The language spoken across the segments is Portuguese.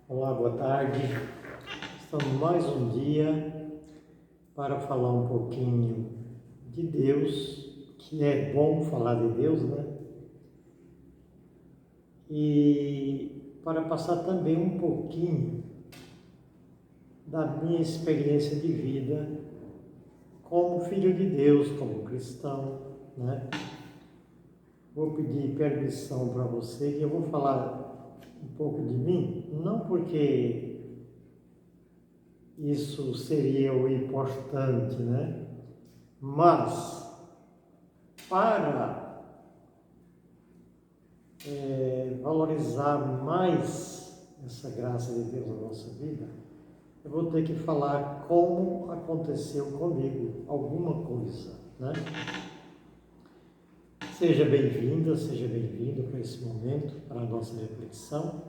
Olá, boa tarde. Estamos mais um dia para falar um pouquinho de Deus, que é bom falar de Deus, né? E para passar também um pouquinho da minha experiência de vida como filho de Deus, como cristão, né? Vou pedir permissão para você que eu vou falar um pouco de mim, não porque isso seria o importante, né? Mas para valorizar mais essa graça de Deus na nossa vida, eu vou ter que falar como aconteceu comigo alguma coisa, né? Seja bem-vinda, seja bem-vindo para esse momento, para a nossa reflexão.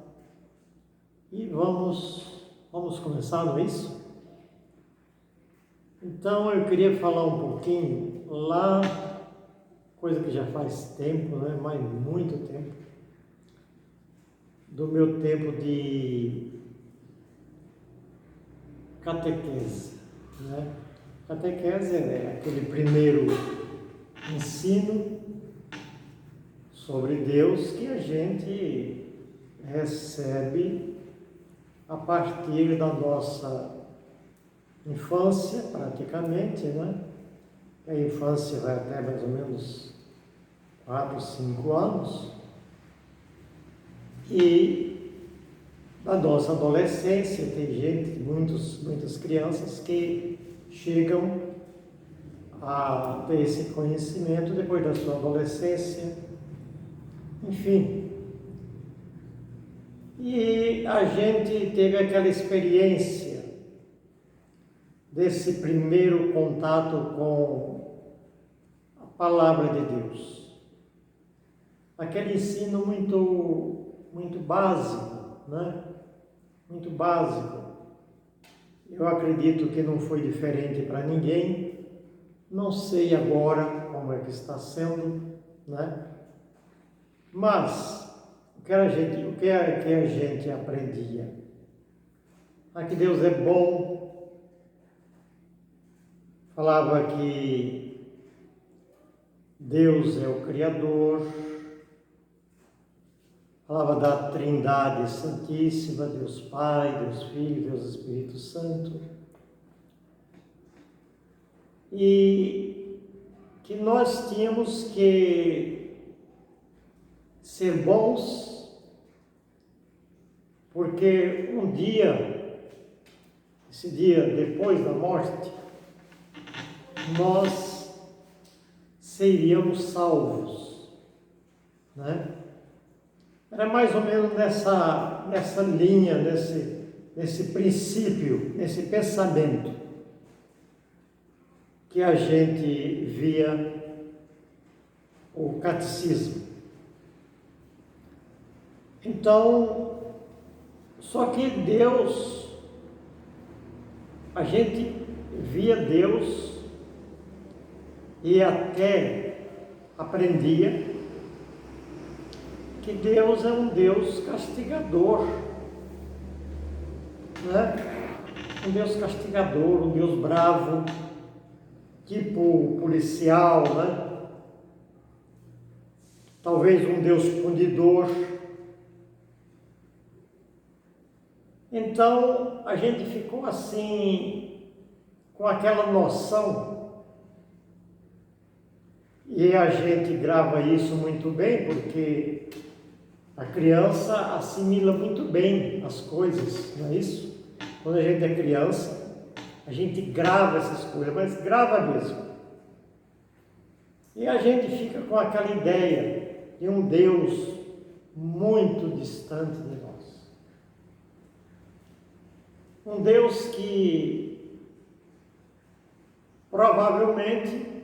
E vamos começar, não é isso? Então eu queria falar um pouquinho lá, coisa que já faz tempo, né? Mas muito tempo, do meu tempo de catequese, né? Catequese é aquele primeiro ensino sobre Deus que a gente recebe a partir da nossa infância, praticamente, né? A infância vai até mais ou menos 4, 5 anos. E na nossa adolescência tem gente, muitas crianças que chegam a ter esse conhecimento depois da sua adolescência, enfim. E a gente teve aquela experiência desse primeiro contato com a palavra de Deus. Aquele ensino muito básico, né? Muito básico. Eu acredito que não foi diferente para ninguém. Não sei agora como é que está sendo, né? Mas o que a gente aprendia? Que Deus é bom. Falava que Deus é o Criador. Falava da Trindade Santíssima, Deus Pai, Deus Filho, Deus Espírito Santo. E que nós tínhamos que ser bons, porque um dia, esse dia depois da morte, nós seríamos salvos, né? Era mais ou menos nessa linha, nesse princípio, nesse pensamento que a gente via o catecismo. Então, só que Deus, a gente via Deus e até aprendia que Deus é um Deus castigador, né? Um Deus castigador, um Deus bravo, tipo policial, né? Talvez um Deus punidor. Então a gente ficou assim, com aquela noção, e a gente grava isso muito bem, porque a criança assimila muito bem as coisas, não é isso? Quando a gente é criança, a gente grava essas coisas, mas grava mesmo. E a gente fica com aquela ideia de um Deus muito distante de nós. Um Deus que provavelmente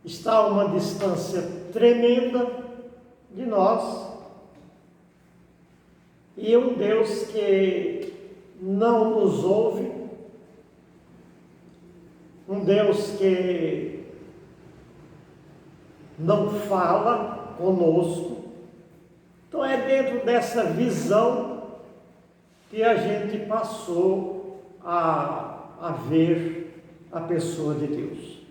está a uma distância tremenda de nós. E um Deus que não nos ouve, um Deus que não fala conosco. Então é dentro dessa visão que que a gente passou a ver a pessoa de Deus.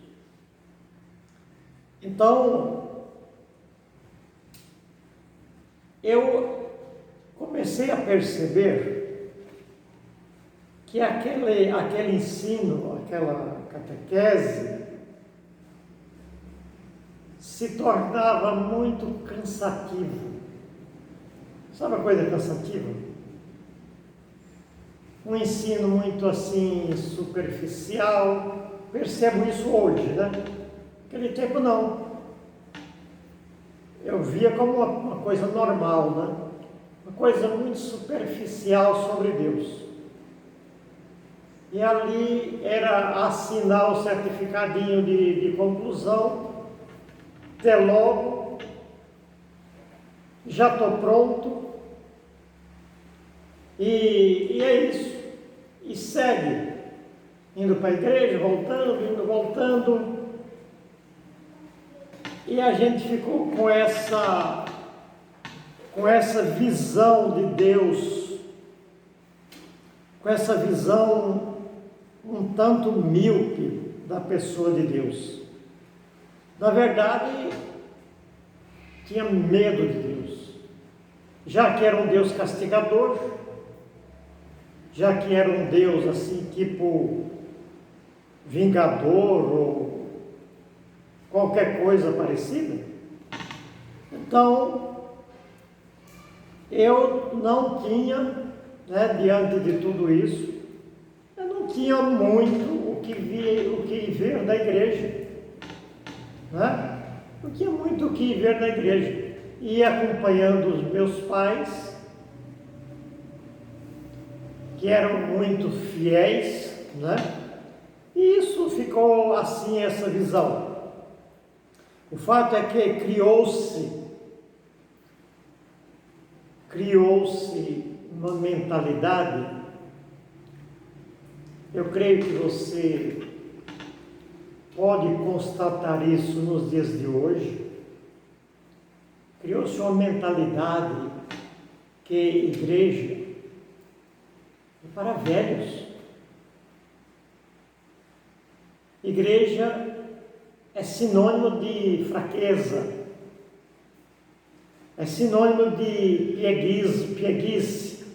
Então, eu comecei a perceber que aquele ensino, aquela catequese, se tornava muito cansativo. Sabe a coisa cansativa? Um ensino muito assim, superficial. Percebo isso hoje, né? Naquele tempo não. Eu via como uma coisa normal, né? Uma coisa muito superficial sobre Deus. E ali era assinar o certificadinho de conclusão, até logo, já estou pronto, e é isso. E segue, indo para a igreja, voltando, indo, voltando. E a gente ficou com essa visão de Deus, com essa visão um tanto míope da pessoa de Deus. Na verdade, tinha medo de Deus, já que era um Deus castigador, já que era um Deus assim, tipo vingador ou qualquer coisa parecida. Então, eu não tinha, diante de tudo isso, eu não tinha muito o que ver da igreja, não tinha muito o que ver da igreja. Ia acompanhando os meus pais, que eram muito fiéis, e isso ficou assim, essa visão. O fato é que criou-se uma mentalidade, eu creio que você pode constatar isso nos dias de hoje. Criou-se uma mentalidade que igreja é para velhos. Igreja é sinônimo de fraqueza, é sinônimo de pieguice.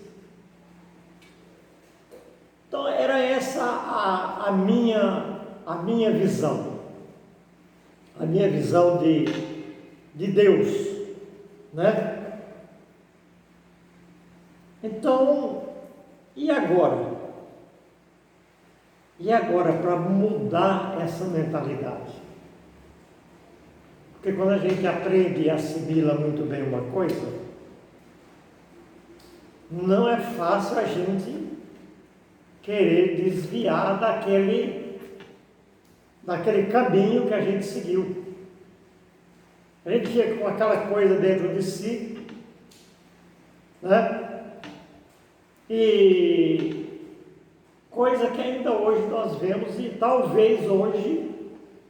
Então era essa a minha visão, de Deus, Então, e agora? E agora para mudar essa mentalidade? Porque quando a gente aprende e assimila muito bem uma coisa, não é fácil a gente querer desviar daquele caminho que a gente seguiu. A gente fica com aquela coisa dentro de si, E coisa que ainda hoje nós vemos, e talvez hoje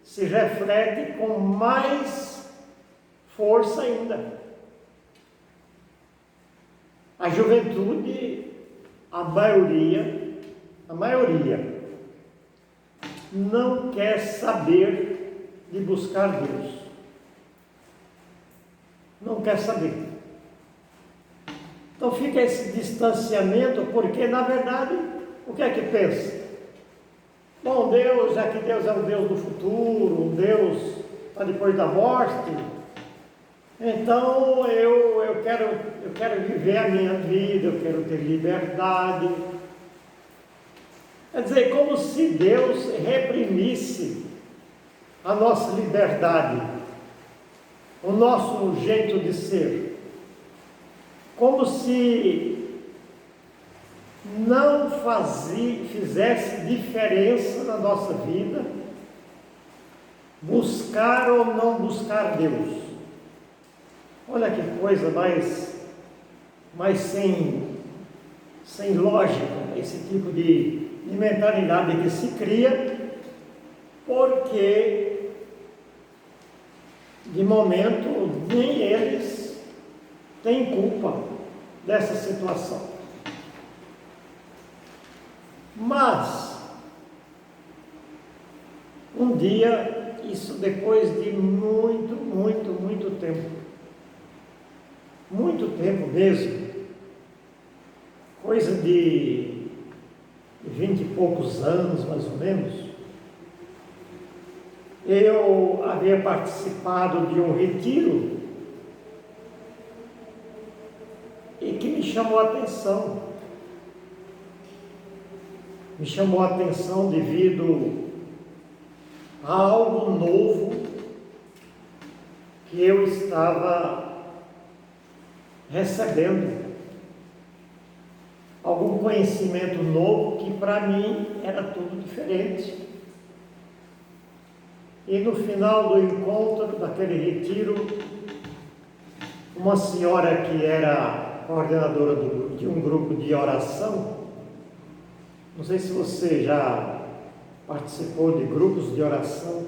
se reflete com mais força ainda. A juventude, a maioria, não quer saber de buscar Deus. Não quer saber. Então fica esse distanciamento, porque na verdade, o que é que pensa? Bom, Deus, já que Deus é o Deus do futuro, um Deus para depois da morte, então eu quero viver a minha vida, eu quero ter liberdade. Quer dizer, como se Deus reprimisse a nossa liberdade, o nosso jeito de ser. Como se não fizesse diferença na nossa vida buscar ou não buscar Deus. Olha que coisa mais sem lógica, esse tipo de mentalidade que se cria, porque de momento nem eles têm culpa dessa situação. Mas, um dia, isso depois de muito tempo mesmo, coisa de 20 e poucos anos, mais ou menos, eu havia participado de um retiro e que me chamou a atenção. Me chamou a atenção devido a algo novo que eu estava recebendo. Algum conhecimento novo que para mim era tudo diferente. E no final do encontro, daquele retiro, uma senhora que era coordenadora de um grupo de oração, não sei se você já participou de grupos de oração,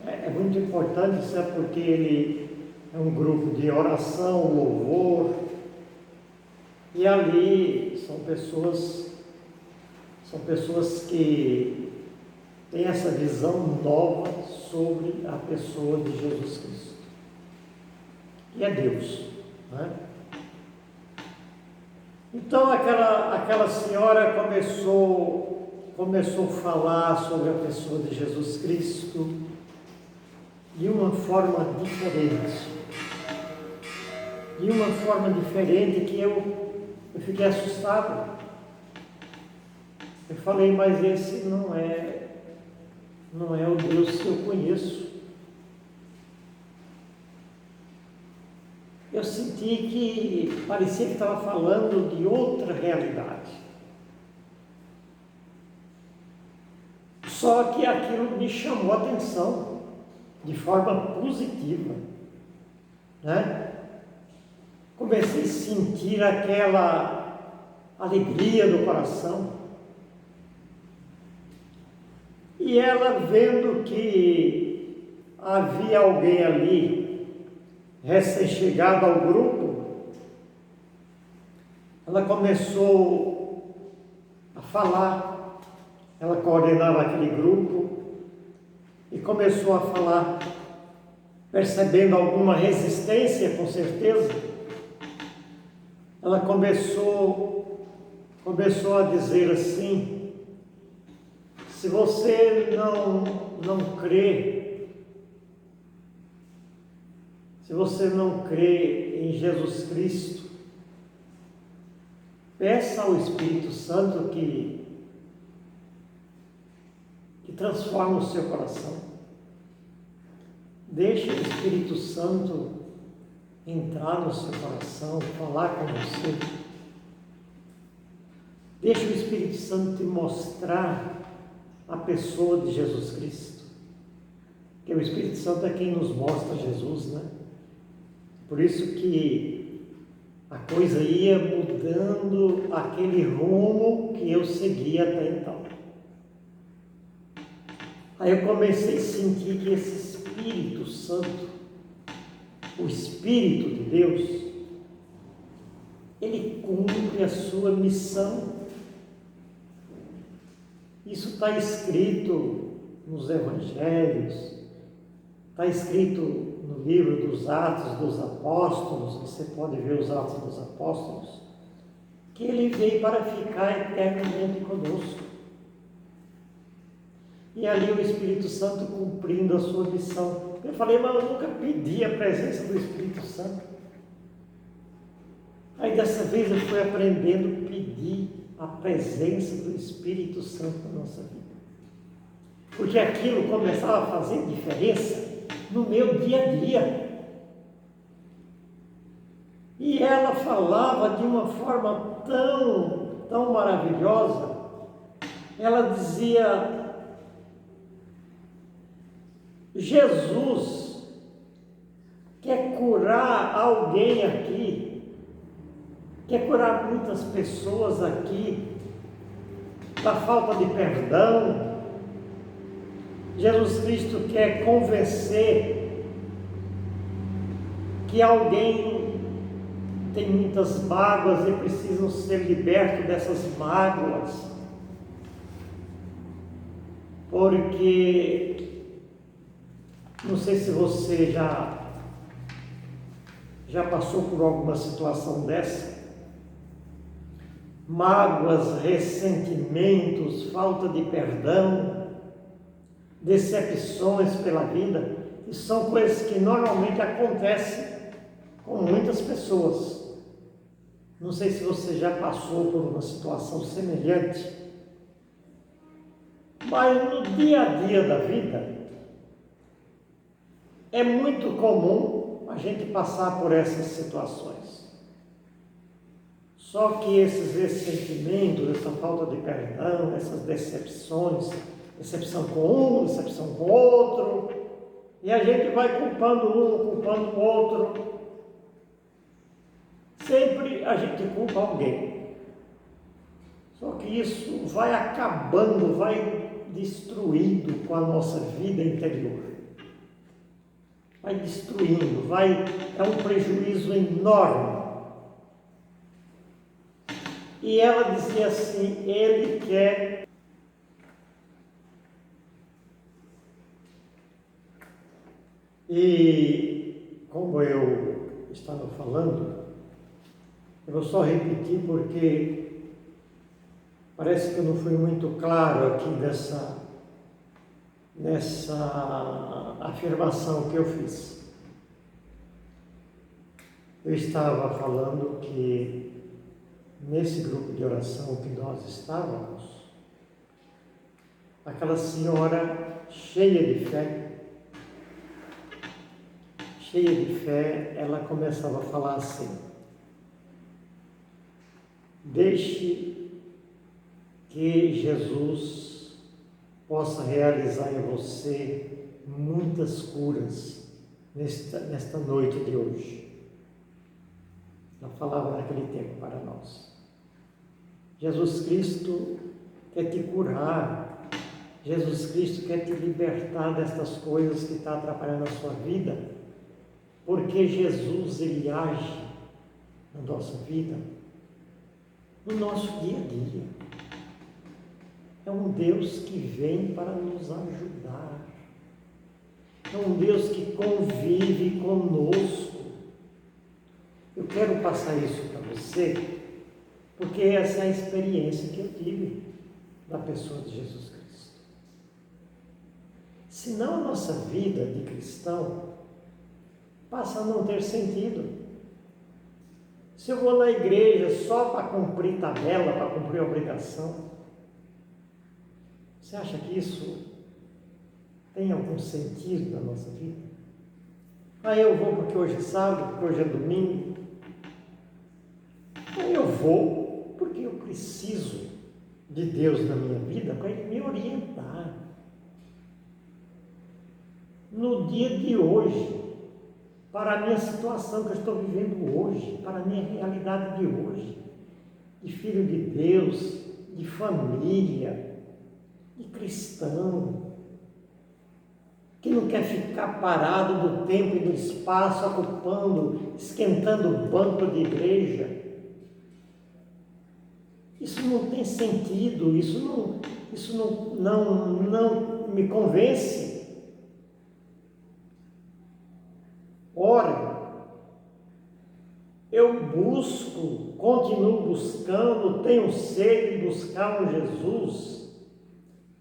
é muito importante, sabe, porque ele é um grupo de oração, louvor, e ali são pessoas que têm essa visão nova sobre a pessoa de Jesus Cristo. E é Deus, né? Então aquela senhora começou a falar sobre a pessoa de Jesus Cristo de uma forma diferente. De uma forma diferente que eu fiquei assustado. Eu falei, mas esse não é o Deus que eu conheço. Eu senti que parecia que estava falando de outra realidade. Só que aquilo me chamou a atenção de forma positiva, né? Comecei a sentir aquela alegria do coração. E ela, vendo que havia alguém ali recém-chegado ao grupo, ela começou a falar. Ela coordenava aquele grupo e começou a falar, percebendo alguma resistência, com certeza. Ela começou a dizer assim: se você não crê, se você não crê em Jesus Cristo, peça ao Espírito Santo que transforma o seu coração. Deixe o Espírito Santo entrar no seu coração, falar com você. Deixe o Espírito Santo te mostrar a pessoa de Jesus Cristo. Porque o Espírito Santo é quem nos mostra Jesus, né? Por isso que a coisa ia mudando aquele rumo que eu seguia até então. Aí eu comecei a sentir que esse Espírito Santo, o Espírito de Deus, ele cumpre a sua missão. Isso está escrito nos Evangelhos, está escrito no livro dos Atos dos Apóstolos, você pode ver os Atos dos Apóstolos, que ele veio para ficar eternamente conosco. E ali o Espírito Santo cumprindo a sua missão. Eu falei, mas eu nunca pedi a presença do Espírito Santo. Aí dessa vez eu fui aprendendo a pedir a presença do Espírito Santo na nossa vida. Porque aquilo começava a fazer diferença no meu dia a dia. E ela falava de uma forma tão maravilhosa. Ela dizia: Jesus quer curar alguém aqui, quer curar muitas pessoas aqui da falta de perdão. Jesus Cristo quer convencer que alguém tem muitas mágoas e precisam ser libertos dessas mágoas. porque não sei se você já passou por alguma situação dessa, mágoas, ressentimentos, falta de perdão, decepções pela vida, e são coisas que normalmente acontecem com muitas pessoas. Não sei se você já passou por uma situação semelhante, mas no dia a dia da vida é muito comum a gente passar por essas situações. Só que esses ressentimentos, essa falta de perdão, essas decepções, decepção com um, decepção com outro, e a gente vai culpando um, culpando o outro. Sempre a gente culpa alguém. Só que isso vai acabando, vai destruindo com a nossa vida interior. Vai destruindo, é um prejuízo enorme. E ela dizia assim, ele quer e como eu estava falando, eu vou só repetir porque parece que eu não fui muito claro aqui nessa afirmação que eu fiz. Eu estava falando que nesse grupo de oração que nós estávamos, aquela senhora cheia de fé, ela começava a falar assim: deixe que Jesus possa realizar em você muitas curas nesta noite de hoje. Ela falava naquele tempo para nós. Jesus Cristo quer te curar. Jesus Cristo quer te libertar destas coisas que estão atrapalhando a sua vida. Porque Jesus, Ele age na nossa vida, no nosso dia a dia. É um Deus que vem para nos ajudar. É um Deus que convive conosco. Eu quero passar isso para você, porque essa é a experiência que eu tive da pessoa de Jesus Cristo. Senão a nossa vida de cristão passa a não ter sentido. Se eu vou na igreja só para cumprir tabela, para cumprir obrigação, você acha que isso tem algum sentido na nossa vida? Eu vou porque hoje é sábado, porque hoje é domingo. Eu vou porque eu preciso de Deus na minha vida para Ele me orientar. No dia de hoje, para a minha situação que eu estou vivendo hoje, para a minha realidade de hoje, de filho de Deus, de família, de cristão, que não quer ficar parado do tempo e do espaço, ocupando, esquentando o banco de igreja. Isso não tem sentido, isso não me convence. Ora, eu busco, continuo buscando, tenho sede de buscar um Jesus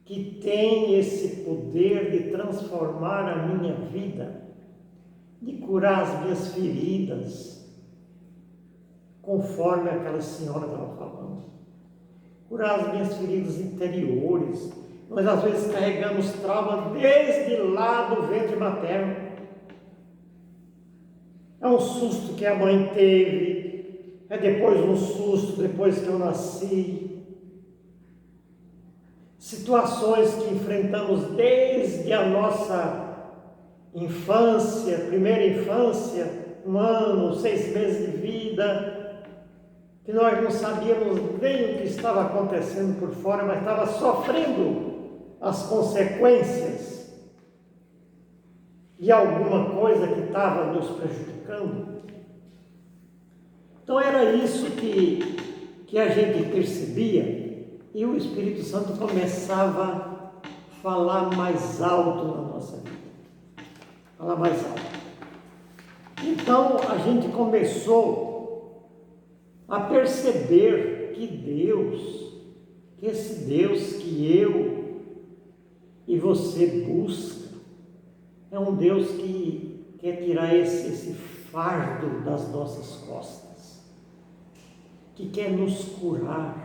que tem esse poder de transformar a minha vida, de curar as minhas feridas, conforme aquela senhora estava falando. Curar as minhas feridas interiores. Nós às vezes carregamos trauma desde lá do ventre materno. É um susto que a mãe teve, é depois um susto depois que eu nasci. Situações que enfrentamos desde a nossa infância, primeira infância, 1 ano, 6 meses de vida, que nós não sabíamos nem o que estava acontecendo por fora, mas estava sofrendo as consequências de alguma coisa que estava nos prejudicando. Então era isso que a gente percebia, e o Espírito Santo começava a falar mais alto na nossa vida. Falar mais alto. Então a gente começou a perceber que esse Deus que eu e você busca, é um Deus que quer tirar esse fardo das nossas costas, que quer nos curar,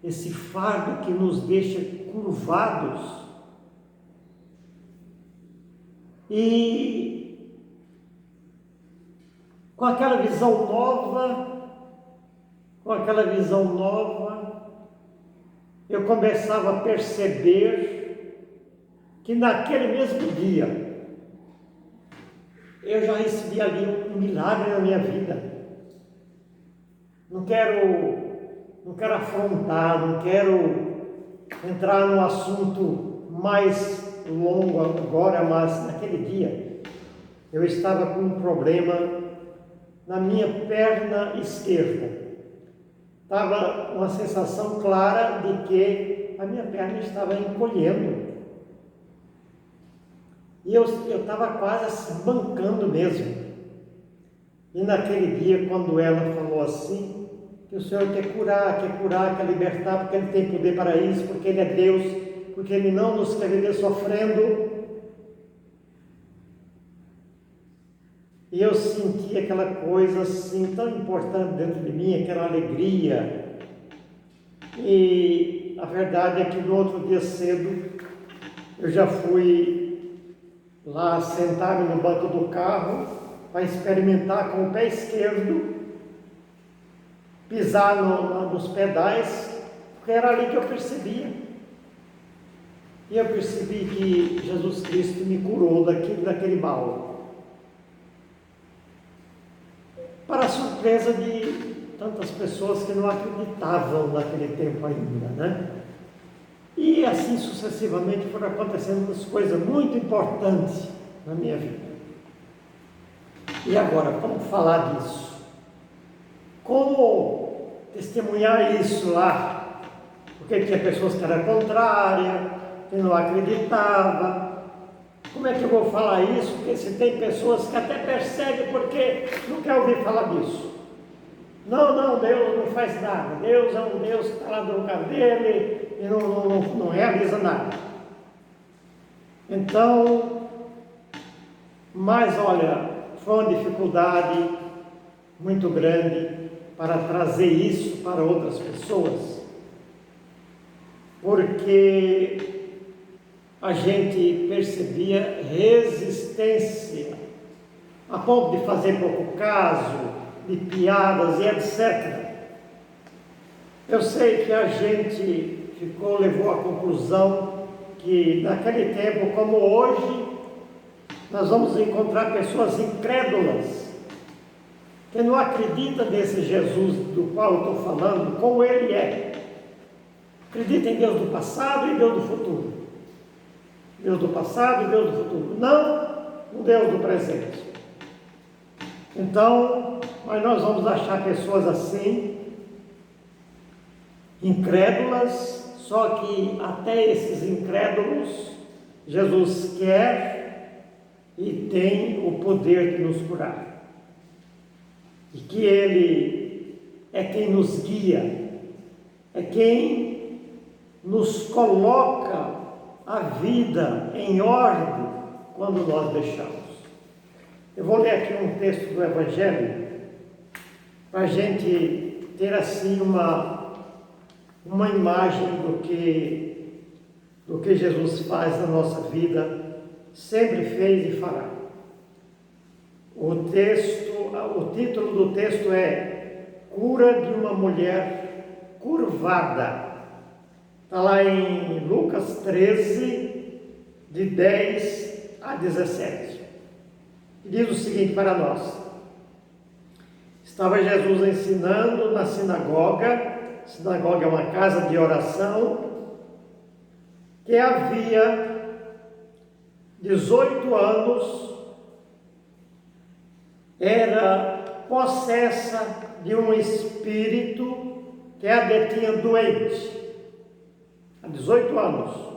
esse fardo que nos deixa curvados. E com aquela visão nova, eu começava a perceber que naquele mesmo dia eu já recebi ali um milagre na minha vida. Não quero afrontar, não quero entrar num assunto mais longo agora, mas naquele dia eu estava com um problema na minha perna esquerda. Estava uma sensação clara de que a minha perna estava encolhendo. E eu estava quase assim, bancando mesmo. E naquele dia, quando ela falou assim, que o Senhor quer curar, quer libertar, porque Ele tem poder para isso, porque Ele é Deus, porque Ele não nos quer ver sofrendo. E eu senti aquela coisa assim tão importante dentro de mim, aquela alegria. E a verdade é que no outro dia cedo eu já fui lá sentar no banco do carro para experimentar com o pé esquerdo, pisar nos pedais, porque era ali que eu percebia. E eu percebi que Jesus Cristo me curou daquele mal. Para a surpresa de tantas pessoas que não acreditavam naquele tempo ainda, né? E assim sucessivamente foram acontecendo umas coisas muito importantes na minha vida. E agora, como falar disso? Como testemunhar isso lá? Porque tinha pessoas que eram contrárias, que não acreditavam. Como é que eu vou falar isso? Porque se tem pessoas que até percebem porque não quer ouvir falar disso. Não, Deus não faz nada. Deus é um Deus que está lá no lugar dele e não realiza nada. Então, mas olha, foi uma dificuldade muito grande para trazer isso para outras pessoas, porque a gente percebia resistência, a ponto de fazer pouco caso, de piadas e etc. Eu sei que a gente levou à conclusão que naquele tempo, como hoje, nós vamos encontrar pessoas incrédulas, que não acreditam nesse Jesus do qual eu estou falando, como Ele é. Acredita em Deus do passado e Deus do futuro. Deus do passado e Deus do futuro. Não o Deus do presente. Então, mas nós vamos achar pessoas assim, incrédulas, só que até esses incrédulos, Jesus quer e tem o poder de nos curar. E que Ele é quem nos guia, é quem nos coloca a vida em ordem quando nós deixamos. Eu vou ler aqui um texto do Evangelho para a gente ter assim uma imagem do que Jesus faz na nossa vida, sempre fez e fará. O título do texto é Cura de uma Mulher Curvada. Está lá em Lucas 13, de 10 a 17. E diz o seguinte para nós: estava Jesus ensinando na sinagoga. Sinagoga é uma casa de oração, que havia 18 anos, era possessa de um espírito que a detinha doente, há 18 anos.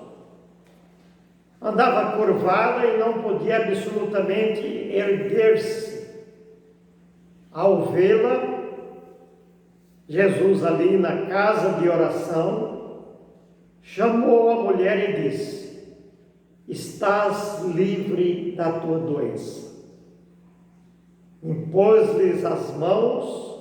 andava curvada e não podia absolutamente erguer-se. Ao vê-la, Jesus ali na casa de oração, chamou a mulher e disse: estás livre da tua doença. Impôs-lhes as mãos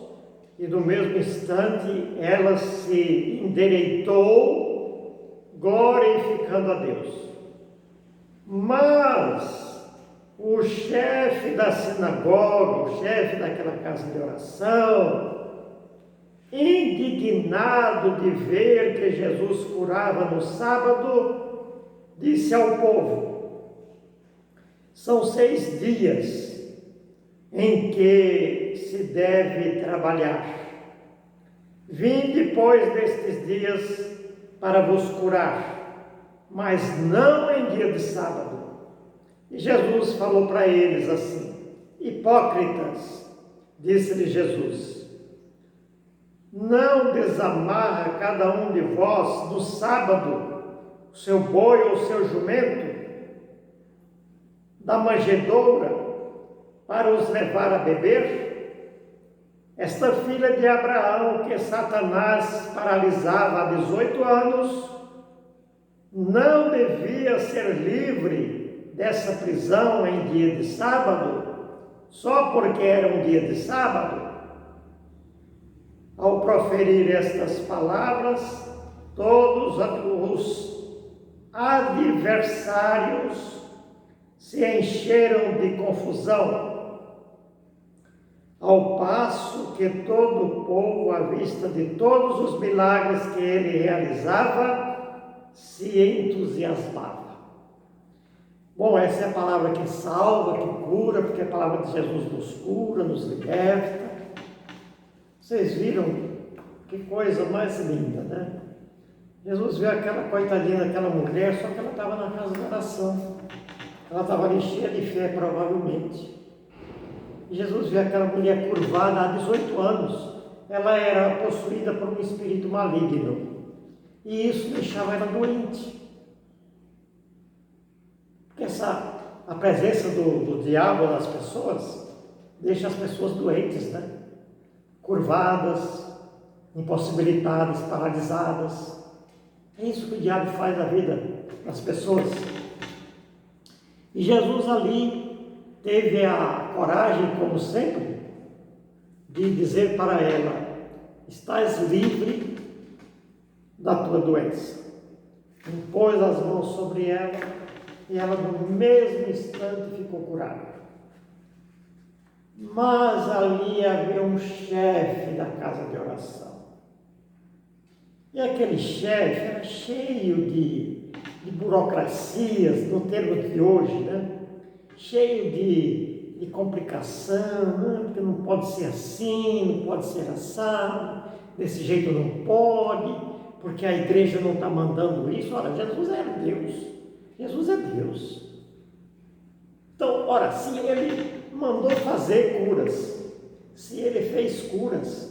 e no mesmo instante ela se endireitou, glorificando a Deus. Mas o chefe da sinagoga, o chefe daquela casa de oração, indignado de ver que Jesus curava no sábado, disse ao povo: são 6 dias em que se deve trabalhar. Vinde, pois, destes dias para vos curar, mas não em dia de sábado. E Jesus falou para eles assim: hipócritas, disse-lhe Jesus, não desamarra cada um de vós no sábado o seu boi ou o seu jumento da manjedoura para os levar a beber? Esta filha de Abraão, que Satanás paralisava há 18 anos, não devia ser livre dessa prisão em dia de sábado, só porque era um dia de sábado? Ao proferir estas palavras, todos os adversários se encheram de confusão, ao passo que todo o povo, à vista de todos os milagres que ele realizava, se entusiasmava. Bom, essa é a palavra que salva, que cura, porque a palavra de Jesus nos cura, nos liberta. Vocês viram que coisa mais linda, né? Jesus viu aquela coitadinha daquela mulher, só que ela estava na casa de oração. Ela estava ali cheia de fé, provavelmente. E Jesus viu aquela mulher curvada há 18 anos. Ela era possuída por um espírito maligno. E isso deixava ela doente. Porque a presença do diabo nas pessoas deixa as pessoas doentes, né? Curvadas, impossibilitadas, paralisadas. É isso que o diabo faz na vida das pessoas. E Jesus ali teve a coragem, como sempre, de dizer para ela: estás livre da tua doença. Impôs as mãos sobre ela e ela no mesmo instante ficou curada. Mas ali havia um chefe da casa de oração. E aquele chefe era cheio de burocracias, no termo de hoje, né? Cheio de complicação, né? Porque não pode ser assim, não pode ser assado, desse jeito não pode, porque a igreja não está mandando isso. Ora, Jesus era Deus, Jesus é Deus. Então, ora, se ele mandou fazer curas, se ele fez curas,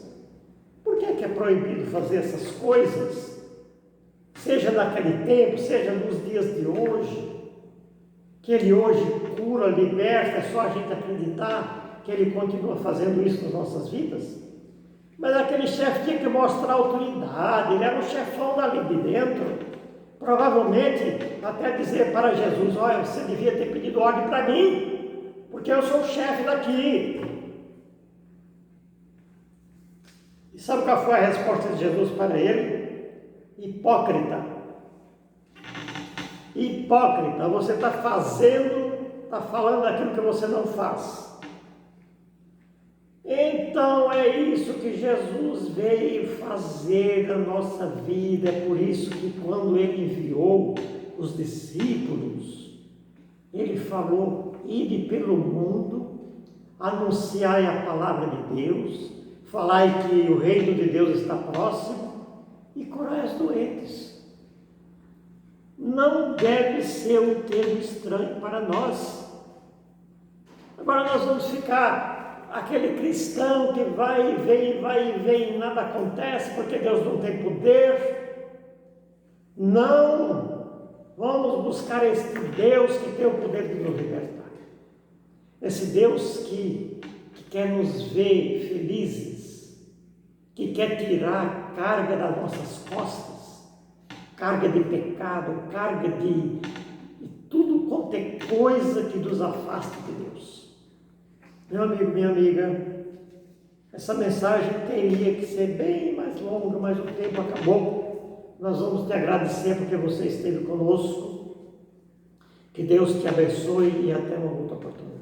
por que é proibido fazer essas coisas? Seja naquele tempo, seja nos dias de hoje, que ele hoje cura, liberta, é só a gente acreditar que ele continua fazendo isso nas nossas vidas. Mas aquele chefe tinha que mostrar autoridade, ele era o chefão dali de dentro. Provavelmente até dizer para Jesus: olha, você devia ter pedido ordem para mim, porque eu sou o chefe daqui. E sabe qual foi a resposta de Jesus para ele? Hipócrita. Hipócrita, você está falando aquilo que você não faz. Então é isso que Jesus veio fazer na nossa vida. É por isso que quando ele enviou os discípulos, ele falou: ide pelo mundo, anunciai a palavra de Deus, falai que o reino de Deus está próximo e curai os doentes. Não deve ser um termo estranho para nós. Agora nós vamos ficar aquele cristão que vai e vem, nada acontece porque Deus não tem poder. Não! Vamos buscar este Deus que tem o poder de nos libertar. Esse Deus que quer nos ver felizes, que quer tirar a carga das nossas costas, carga de pecado, carga de tudo quanto é coisa que nos afasta de Deus. Meu amigo, minha amiga, essa mensagem teria que ser bem mais longa, mas o tempo acabou. Nós vamos te agradecer porque você esteve conosco. Que Deus te abençoe e até uma outra oportunidade.